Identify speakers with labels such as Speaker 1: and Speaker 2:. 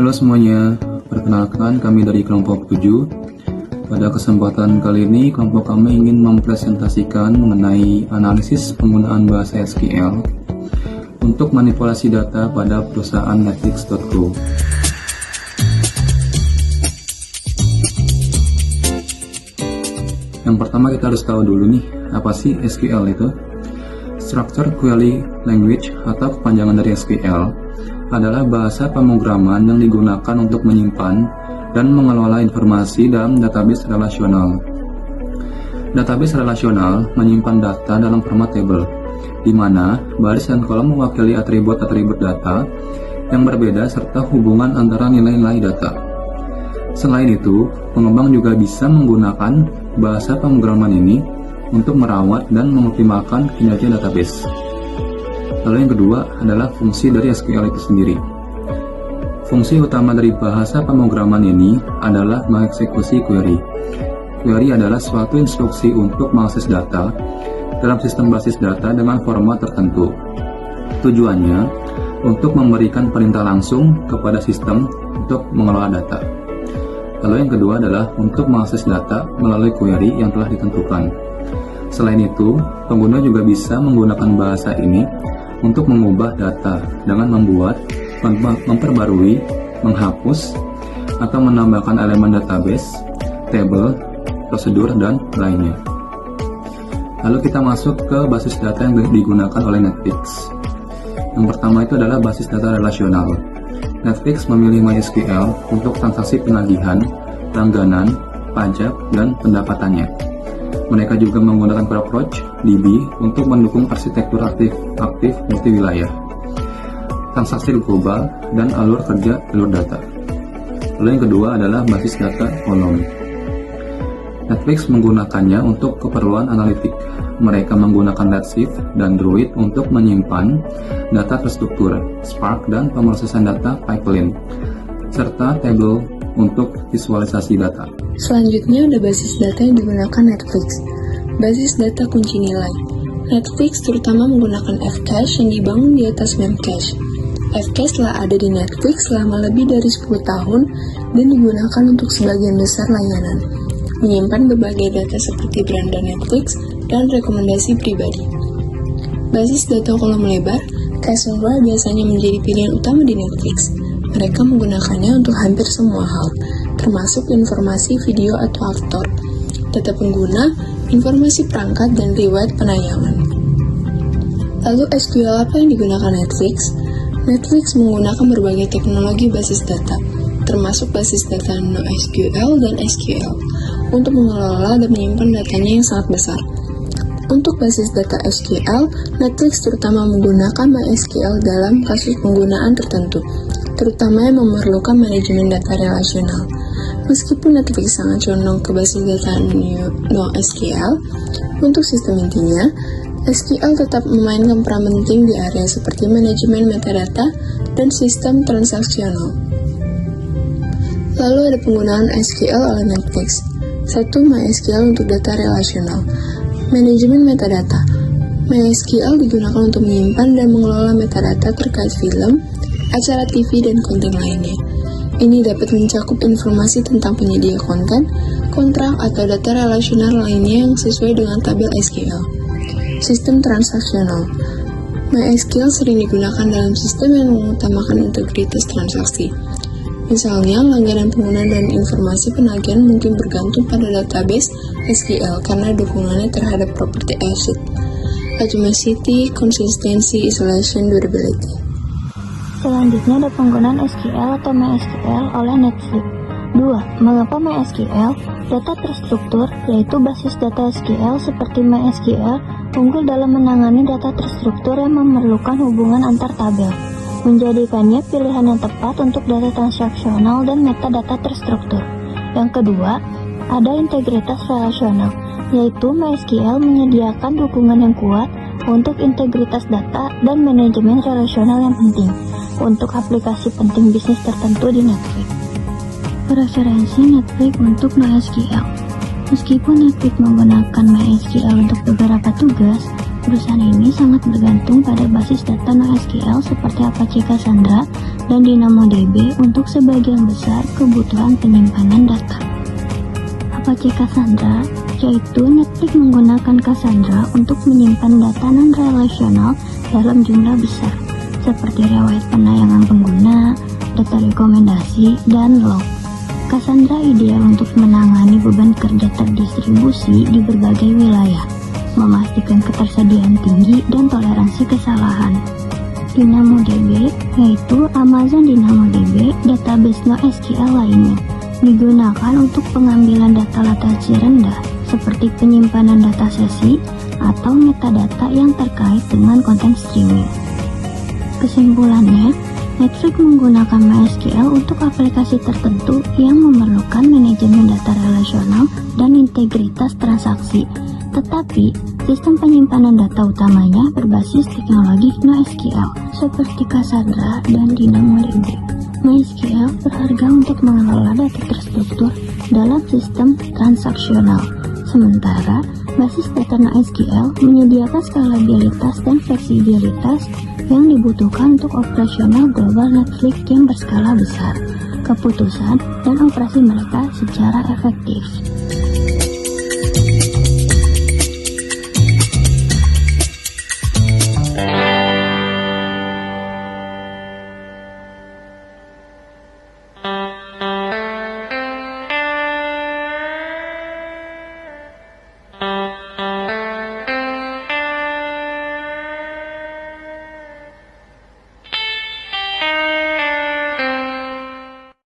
Speaker 1: Halo semuanya, perkenalkan kami dari kelompok 7. Pada kesempatan kali ini, kelompok kami ingin mempresentasikan mengenai analisis penggunaan bahasa SQL untuk manipulasi data pada perusahaan Netflix.co. Yang pertama kita harus tahu dulu nih, apa sih SQL itu? Structured Query Language atau kepanjangan dari SQL adalah bahasa pemrograman yang digunakan untuk menyimpan dan mengelola informasi dalam database relasional. Database relasional menyimpan data dalam format table, di mana baris dan kolom mewakili atribut-atribut data yang berbeda serta hubungan antara nilai-nilai data. Selain itu, pengembang juga bisa menggunakan bahasa pemrograman ini untuk merawat dan mengoptimalkan kinerja database. Lalu yang kedua adalah fungsi dari SQL itu sendiri. Fungsi utama dari bahasa pemrograman ini adalah mengeksekusi query. Query adalah suatu instruksi untuk mengakses data dalam sistem basis data dengan format tertentu. Tujuannya untuk memberikan perintah langsung kepada sistem untuk mengelola data. Lalu yang kedua adalah untuk mengakses data melalui query yang telah ditentukan. Selain itu, pengguna juga bisa menggunakan bahasa ini untuk mengubah data dengan membuat, memperbarui, menghapus, atau menambahkan elemen database, table, prosedur, dan lainnya. Lalu kita masuk ke basis data yang digunakan oleh Netflix. Yang pertama itu adalah basis data relasional. Netflix memilih MySQL untuk transaksi penagihan, langganan, pajak, dan pendapatannya. Mereka juga menggunakan CrowdStrike DB untuk mendukung arsitektur aktif multi-wilayah, transaksi global, dan alur kerja alur data. Lalu yang kedua adalah basis data Column. Netflix menggunakannya untuk keperluan analitik. Mereka menggunakan Redshift dan Druid untuk menyimpan data terstruktur, Spark, dan pemrosesan data pipeline, serta table untuk visualisasi data.
Speaker 2: Selanjutnya ada basis data yang digunakan Netflix. Basis data kunci nilai. Netflix terutama menggunakan Fcache yang dibangun di atas Memcache. Fcache telah ada di Netflix selama lebih dari 10 tahun dan digunakan untuk sebagian besar layanan, menyimpan berbagai data seperti beranda Netflix dan rekomendasi pribadi. Basis data kolom lebar, Cassandra biasanya menjadi pilihan utama di Netflix. Mereka menggunakannya untuk hampir semua hal, termasuk informasi video atau aktor, data pengguna, informasi perangkat, dan riwayat penayangan. Lalu SQL apa yang digunakan Netflix? Netflix menggunakan berbagai teknologi basis data, termasuk basis data NoSQL dan SQL, untuk mengelola dan menyimpan datanya yang sangat besar. Untuk basis data SQL, Netflix terutama menggunakan MySQL dalam kasus penggunaan tertentu, terutama yang memerlukan manajemen data relasional. Meskipun Netflix sangat condong ke basis data NoSQL, untuk sistem intinya, SQL tetap memainkan peran penting di area seperti manajemen metadata dan sistem transaksional. Lalu ada penggunaan SQL oleh Netflix. 1. MySQL untuk data relasional. Manajemen metadata. MySQL digunakan untuk menyimpan dan mengelola metadata terkait film, acara TV, dan konten lainnya. Ini dapat mencakup informasi tentang penyedia konten, kontrak, atau data relasional lainnya yang sesuai dengan tabel SQL. Sistem transaksional. MySQL sering digunakan dalam sistem yang mengutamakan integritas transaksi. Misalnya, langganan pengguna dan informasi penagihan mungkin bergantung pada database SQL karena dukungannya terhadap property asset, atomicity, consistency, isolation, durability.
Speaker 3: Selanjutnya ada penggunaan SQL atau MySQL oleh Netflix. 2. Mengapa MySQL? Data terstruktur, yaitu basis data SQL seperti MySQL, unggul dalam menangani data terstruktur yang memerlukan hubungan antar tabel, menjadikannya pilihan yang tepat untuk data transaksional dan metadata terstruktur. Yang kedua, ada integritas relasional, yaitu MySQL menyediakan dukungan yang kuat untuk integritas data dan manajemen relasional yang penting untuk aplikasi penting bisnis tertentu di Netflix. Preferensi Netflix untuk MySQL. Meskipun Netflix menggunakan MySQL untuk beberapa tugas, perusahaan ini sangat bergantung pada basis data NoSQL seperti Apache Cassandra dan DynamoDB untuk sebagian besar kebutuhan penyimpanan data. Apache Cassandra, yaitu Netflix menggunakan Cassandra untuk menyimpan data non-relasional dalam jumlah besar, seperti riwayat penayangan pengguna, data rekomendasi, dan log. Cassandra ideal untuk menangani beban kerja terdistribusi di berbagai wilayah, memastikan ketersediaan tinggi dan toleransi kesalahan. DynamoDB, yaitu Amazon DynamoDB, database NoSQL lainnya, digunakan untuk pengambilan data latensi rendah, seperti penyimpanan data sesi atau metadata yang terkait dengan konten streaming. Kesimpulannya, Netflix menggunakan MySQL untuk aplikasi tertentu yang memerlukan manajemen data relasional dan integritas transaksi, tetapi sistem penyimpanan data utamanya berbasis teknologi NoSQL, seperti Cassandra dan DynamoDB. MySQL berharga untuk mengelola data terstruktur dalam sistem transaksional, sementara basis data NoSQL menyediakan skalabilitas dan fleksibilitas yang dibutuhkan untuk operasional global Netflix yang berskala besar, keputusan dan operasi mereka secara efektif.